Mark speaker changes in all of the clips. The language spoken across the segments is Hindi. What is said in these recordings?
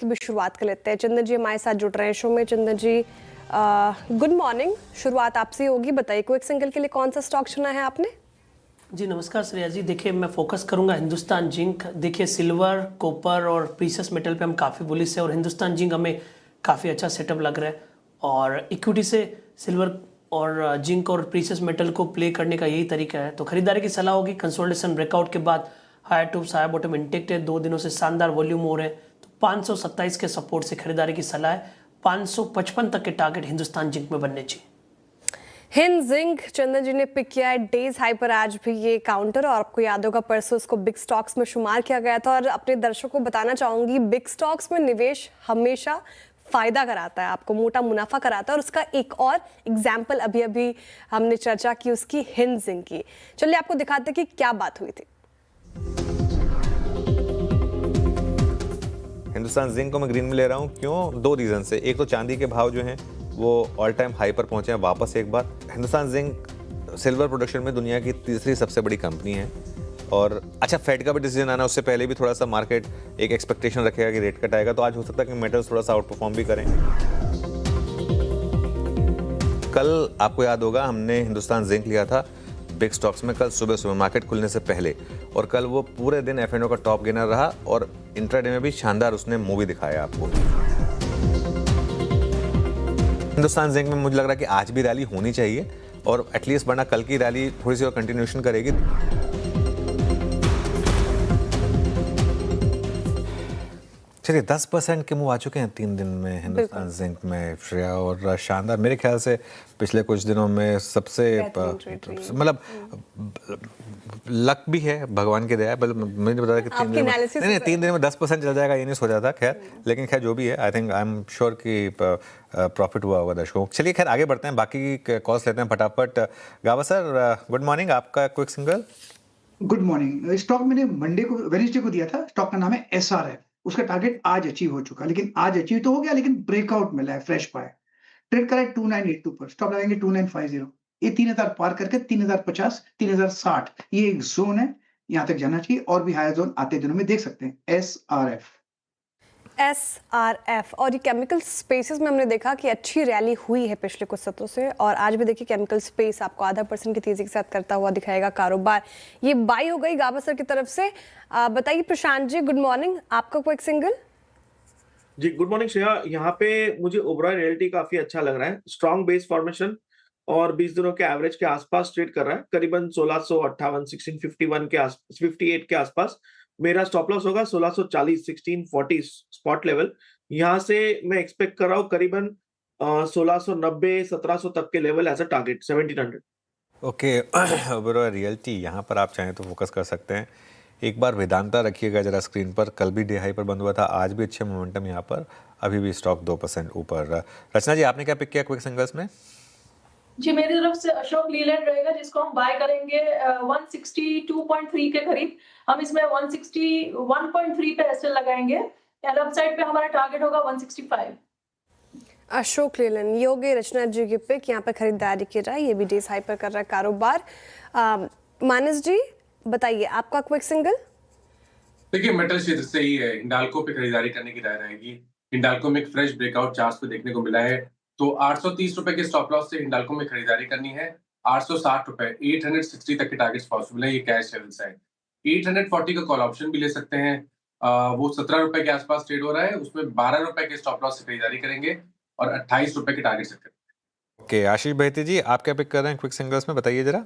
Speaker 1: की भी शुरुआत कर लेते हैं। चंदन जी हमारे साथ जुड़ रहे हैं शो में। चंदन जी गुड मॉर्निंग, शुरुआत आपसे होगी, बताइए क्विक सिंगल के लिए कौन सा स्टॉक चुना है आपने?
Speaker 2: जी नमस्कार श्रेया जी। देखिए मैं फोकस करूंगा हिंदुस्तान जिंक। देखिए सिल्वर, कॉपर और प्रीशियस मेटल पे हम काफ़ी बुलिश है और हिंदुस्तान जिंक हमें काफ़ी अच्छा सेटअप लग रहा है। और इक्विटी से सिल्वर और जिंक और प्रीशियस मेटल को प्ले करने का यही तरीका है। तो खरीदारी की सलाह होगी। कंसोलिडेशन ब्रेकआउट के बाद higher tops higher bottom intact है, 2 दिनों से शानदार वॉल्यूम हो रहे हैं। तो 527 के सपोर्ट से खरीदारी की सलाह है। 555 तक के टारगेट हिंदुस्तान जिंक में बनने चाहिए।
Speaker 1: हिंद जिंक चंदन जी ने पिक किया है डेज हाई पर आज भी ये काउंटर, और आपको याद होगा परसों इसको बिग स्टॉक्स में शुमार किया गया था। और अपने दर्शकों को बताना चाहूंगी, बिग स्टॉक्स में निवेश हमेशा फायदा कराता है, आपको मोटा मुनाफा कराता है। और उसका एक और एग्जाम्पल अभी अभी हमने चर्चा की उसकी, हिंद जिंक की। चलिए आपको दिखाते कि क्या बात हुई थी।
Speaker 3: हिंदुस्तान जिंक को मैं ग्रीन में ले रहा हूँ, क्यों? 2 रीजन से। एक तो चांदी के भाव जो हैं वो ऑल टाइम हाई पर पहुंचे हैं वापस एक बार। हिंदुस्तान जिंक सिल्वर प्रोडक्शन में दुनिया की तीसरी सबसे बड़ी कंपनी है। और अच्छा, फेड का भी डिसीजन आना, उससे पहले भी थोड़ा सा मार्केट एक एक्सपेक्टेशन रखेगा कि रेट कट आएगा, तो आज हो सकता है कि मेटल्स थोड़ा सा आउट परफॉर्म भी करें। कल आपको याद होगा हमने हिंदुस्तान जिंक लिया था बिग स्टॉक्स में कल सुबह मार्केट खुलने से पहले, और कल वो पूरे दिन F&O का टॉप गेनर रहा और इंट्राडे में भी शानदार उसने मूवी दिखाया आपको। हिंदुस्तान जिंक में मुझे लग रहा है कि आज भी रैली होनी चाहिए और एटलीस्ट वरना कल की रैली थोड़ी सी और कंटिन्यूएशन करेगी। चलिए 10% के मूव आ चुके हैं 3 दिन में हिंदुस्तान जिंक में श्रेया, और शानदार। मेरे ख्याल से पिछले कुछ दिनों में सबसे मतलब लक भी है, भगवान की दया है। मुझे नहीं पता कि 3 दिन में 3 दिन में 10% चल जाएगा, ये नहीं सोचा था। खैर, लेकिन खैर जो भी है, I think I am sure कि प्रॉफिट हुआ होगा दर्शकों। चलिए खैर आगे बढ़ते हैं, बाकी कॉल्स लेते हैं फटाफट। गावा सर गुड मॉर्निंग, आपका quick single.
Speaker 4: Good morning. Stock मैंने वेडनेसडे को दिया था, स्टॉक का नाम है SRF। उसका टारगेट आज अचीव हो चुका, लेकिन आज अचीव तो हो गया, लेकिन ब्रेकआउट मिला है फ्रेश बाय। ट्रेड करा है 2982 पर, स्टॉप लगाएंगे 2950। ये 3000 पार करके 3050 3060 ये एक जोन है, यहां तक जाना चाहिए। और भी हायर जोन आते दिनों में देख सकते हैं।
Speaker 1: SRF और ये केमिकल स्पेसेस में हमने देखा कि अच्छी रैली हुई है पिछले कुछ सत्रों से, और आज भी देखिए केमिकल स्पेस आपको 0.5% की तेजी के साथ करता हुआ दिखाएगा कारोबार। ये बाई हो गई गावा सर की तरफ से। बताइए प्रशांत जी गुड मॉर्निंग, आपका क्विक सिंगल।
Speaker 5: जी गुड मॉर्निंग श्रेया। यहाँ पे मुझे ओबरॉय रियल्टी काफी अच्छा लग रहा है। स्ट्रॉन्ग बेस फॉर्मेशन और 20 दिनों के एवरेज के आसपास ट्रेड कर रहा है, करीबन 1658 1651 के 58 के आसपास। मेरा स्टॉप लॉस होगा 1640 1640 स्पॉट लेवल। यहाँ से मैं एक्सपेक्ट कर रहा हूँ करीबन 1690 1700 तक के level as a target 1700।
Speaker 3: Okay Oberoi Realty, यहाँ पर आप चाहें तो फोकस कर सकते हैं। एक बार वेदांता रखिएगा जरा स्क्रीन पर। कल भी डे हाई पर बंद हुआ था, आज भी अच्छे मोमेंटम यहाँ पर, अभी भी स्टॉक 2% ऊपर। रचना जी आपने क्या पिक किया क्विक सिंगल्स में?
Speaker 6: जी मेरी तरफ से अशोक लीलैंड रहेगा, जिसको हम बाय करेंगे 162.3 के करीब। हम इसमें 161.3 पे एसएल लगाएंगे, एंड अपसाइड पे हमारा टारगेट होगा 165।
Speaker 1: अशोक लीलैंड, ये हो गई रचना जी की पिक। यहाँ पर खरीदारी की जाए, ये भी डेज हाई पर कर रहा है कारोबार। मानस जी बताइए आपका क्विक सिंगल।
Speaker 7: देखिए मेटल क्षेत्र से ही है, हिंडाल्को पे खरीदारी करने की राय रहेगी। हिंडाल्को में एक फ्रेश ब्रेकआउट चार्ट पे देखने को मिला है, तो 830 रुपए के स्टॉप लॉस से हिंडाल्को में खरीदारी करनी है। 860 रुपए 860 तक के टारगेट्स पॉसिबल है, ये कैश लेवल्स है। 840 का कॉल ऑप्शन भी ले सकते हैं। वो 17 रुपए के आसपास ट्रेड हो रहा है, उसमें 12 रुपए के स्टॉप लॉस से खरीदारी करेंगे और 28 रुपए के टारगेट सेट करेंगे।
Speaker 3: ओके आशीष बहती जी आप क्या पिक कर रहे हैं क्विक सिंगल्स में, बताइए जरा।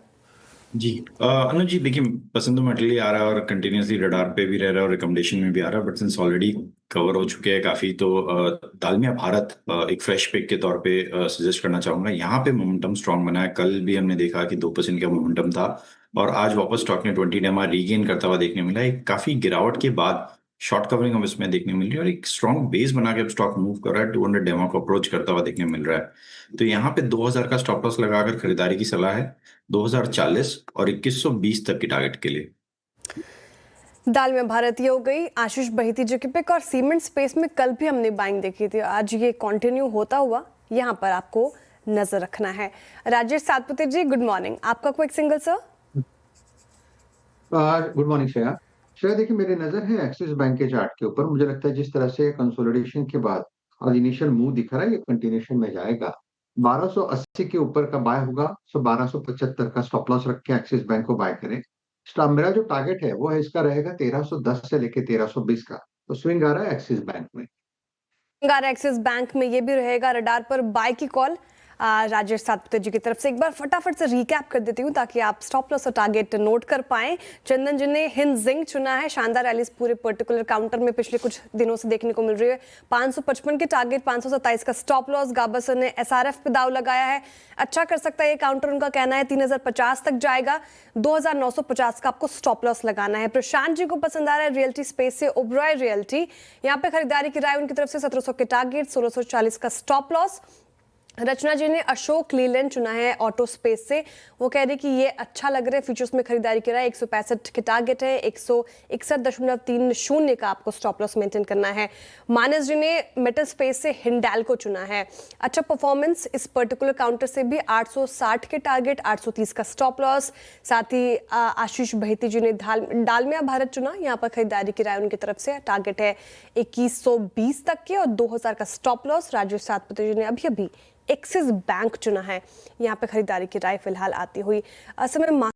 Speaker 8: जी अनुज जी, देखिए पसंद तो मेटल ही आ रहा है और कंटिन्यूसली रडार पे भी रह रहा है और रिकमेंडेशन में भी आ रहा है, बट सिंस ऑलरेडी कवर हो चुके हैं काफी, तो दालमिया भारत एक फ्रेश पिक के तौर पे सजेस्ट करना चाहूंगा। यहाँ पे मोमेंटम स्ट्रांग बना है, कल भी हमने देखा कि 2% का मोमेंटम था और आज वापस स्टॉक ने 20 डेमा रीगेन करता हुआ देखने मिला। एक काफी गिरावट के बाद शॉर्ट कवरिंग अब इसमें देखने मिल रही है और एक स्ट्रॉन्ग बेस बना के अब स्टॉक मूव कर रहा है, 200 डेमा को अप्रोच करता हुआ देखने मिल रहा है। तो यहाँ पे 2000 का स्टॉप लॉस लगाकर खरीदारी की सलाह है, 2040 और 2120 तक की टारगेट के लिए।
Speaker 1: दाल में भारतीय हो गई आशीष बहिती जी की पिक। और सीमेंट स्पेस में कल भी हमने बाइंग देखी थी, आज ये कंटिन्यू होता हुआ यहाँ पर आपको नजर रखना है। राजेश सातपुते जी गुड मॉर्निंग, आपका quick single sir.
Speaker 9: Good morning Shreya. Shreya देखिए, मेरी नजर है एक्सिस बैंक के चार्ट के ऊपर। मुझे लगता है जिस तरह से कंसोलिडेशन के बाद और इनिशियल मूव दिख रहा है, ये कंटिन्यूएशन में जाएगा। 1280 के ऊपर का बाय होगा, सो 1275 का स्टॉप लॉस रख के एक्सिस बैंक को बाय करें। मेरा जो टारगेट है वो है इसका रहेगा 1310 से लेके 1320 का। तो स्विंग आ रहा है एक्सिस बैंक में।
Speaker 1: एक्सिस बैंक में ये भी रहेगा रडार पर बाय की कॉल। राजेश सातपुते जी की तरफ से एक बार फटाफट से रिकैप कर देती हूँ ताकि आप स्टॉप लॉस और टारगेट नोट कर पाएं। चंदन जी ने हिंद जिंक चुना है। शानदार रैलीज पूरे पर्टिकुलर काउंटर में पिछले कुछ दिनों से देखने को मिल रही है। 555 के टारगेट, 527 का स्टॉप लॉस। गाबसर ने एसआरएफ पे दाव लगाया है, अच्छा कर सकता है ये काउंटर। उनका कहना है 3050 तक जाएगा, 2950 का आपको स्टॉप लॉस लगाना है। प्रशांत जी को पसंद आ रहा है रियल्टी स्पेस से ओबरॉय रियल्टी, यहाँ पे खरीदारी की राय उनकी तरफ से। 1700 के टारगेट, 1640 का स्टॉप लॉस। रचना जी ने अशोक लीलैंड चुना है ऑटो स्पेस से। वो कह रही कि ये अच्छा लग रहा है, फ्यूचर्स में खरीदारी की राय। 165 के टारगेट है, 161.30 का आपको स्टॉप लॉस मेंटेन करना है। मानस जी ने मेटल स्पेस से हिंडाल्को चुना है। अच्छा परफॉर्मेंस इस पर्टिकुलर काउंटर से भी। 860 के टारगेट, 830 का स्टॉप लॉस। साथ ही आशीष बहेती जी ने डालमिया भारत चुना, यहाँ पर खरीदारी की राय उनकी तरफ से। टारगेट है 2120 तक के और 2000 का स्टॉप लॉस। राजेश सातपुते जी ने अभी एक्सिस बैंक चुना है, यहाँ पे खरीदारी की राय फिलहाल आती हुई। समय